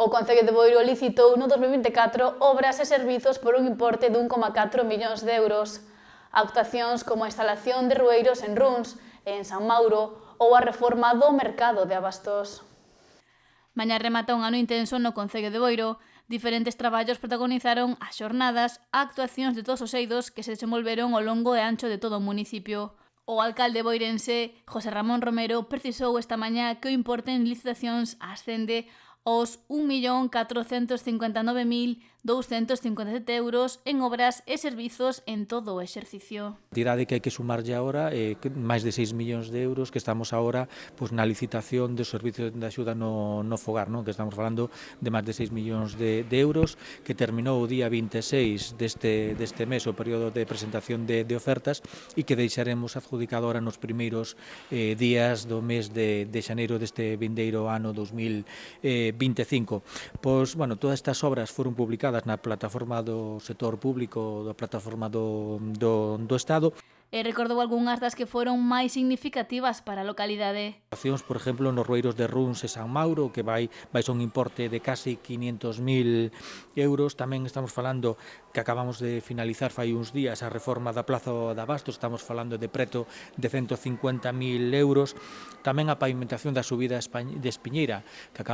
O Concello de Boiro licitou no 2024 obras e servizos por un importe de 1,4 millóns de euros. Actuacións como a instalación de rueiros en Runs e en San Mauro ou a reforma do mercado de abastos. Mañá remata un ano intenso no Concello de Boiro. Diferentes traballos protagonizaron as xornadas a actuacións de todos os eidos que se desenvolveron ao longo e ancho de todo o municipio. O alcalde boirense, José Ramón Romero, precisou esta mañá que o importe en licitacións ascende aos 1.459.257 euros en obras e servizos en todo o exercicio. A tirade que hai que sumarlle agora é máis de 6 millóns de euros que estamos agora na licitación dos servicios de axuda no fogar, que estamos falando de máis de 6 millóns de euros, que terminou o día 26 deste mes o período de presentación de ofertas e que deixaremos adjudicado agora nos primeiros días do mes de xaneiro deste vindeiro ano 2025. Pois, todas estas obras foron publicadas na plataforma do sector público, da plataforma do Estado. E recordou algunhas das que foron máis significativas para a localidade. Por exemplo, nos rueiros de Runs e San Mauro, que vai a un importe de casi 500.000 euros. Tamén estamos falando que acabamos de finalizar fai uns días a reforma da Plaza de Abastos, estamos falando de preto de 150.000 euros. Tamén a pavimentación da subida de Espiñeira, que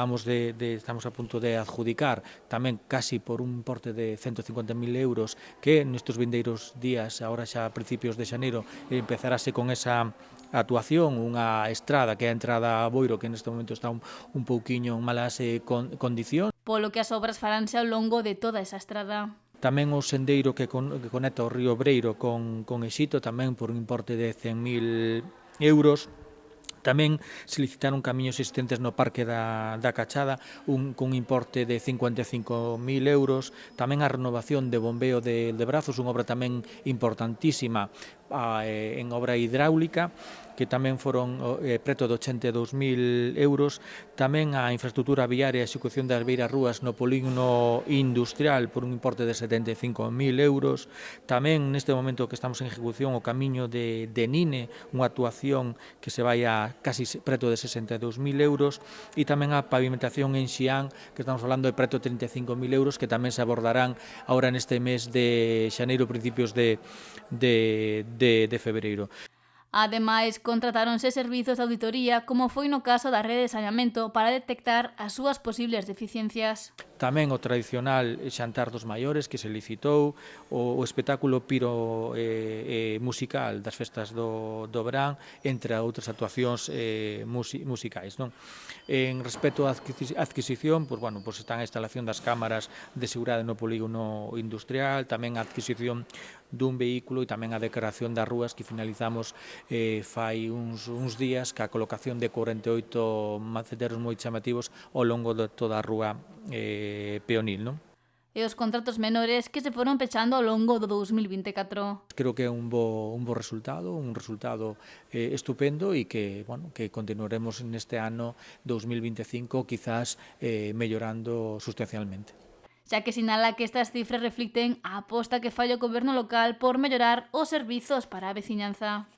estamos a punto de adjudicar, tamén casi por un importe de 150.000 euros, que nestes vindeiros días, agora xa a principios de xaneiro, empezarase con esa actuación, unha estrada que é a entrada a Boiro, que neste momento está un pouquiño en malas condicións. Polo que as obras faránse ao longo de toda esa estrada. Tamén o sendeiro que conecta o río Breiro con Exito, tamén por un importe de 100.000 euros. Tamén se licitaron camiños existentes no Parque da Cachada cun importe de 55.000 euros. Tamén a renovación de bombeo de Brazos, unha obra tamén importantísima en obra hidráulica, que tamén foron preto de 82.000 euros. Tamén a infraestructura viaria e a execución das beiras rúas no polígono industrial por un importe de 75.000 euros. Tamén neste momento que estamos en ejecución o camiño de Nine, unha actuación que se vai a casi preto de 62.000 euros, e tamén a pavimentación en Xián, que estamos falando de preto de 35.000 euros, que tamén se abordarán ahora neste mes de xaneiro, principios de febreiro. Ademais, contratáronse servizos de auditoría, como foi no caso da rede de saneamento, para detectar as súas posibles deficiencias. Tamén o tradicional xantar dos maiores que se licitou, o espectáculo piro musical das festas do verán, entre outras actuacións musicais. En respecto á adquisición, están a instalación das cámaras de seguridade no polígono industrial, tamén a adquisición dun vehículo e tamén a declaración das rúas que finalizamos fai uns días, ca colocación de 48 maceteros moi chamativos ao longo de toda a rúa peonil, E os contratos menores que se foron pechando ao longo do 2024. Creo que é un bo resultado, estupendo, e que continuaremos neste ano 2025 quizás mellorando sustancialmente. Xa que sinala que estas cifras reflicten a aposta que fai o goberno local por mellorar os servizos para a veciñanza.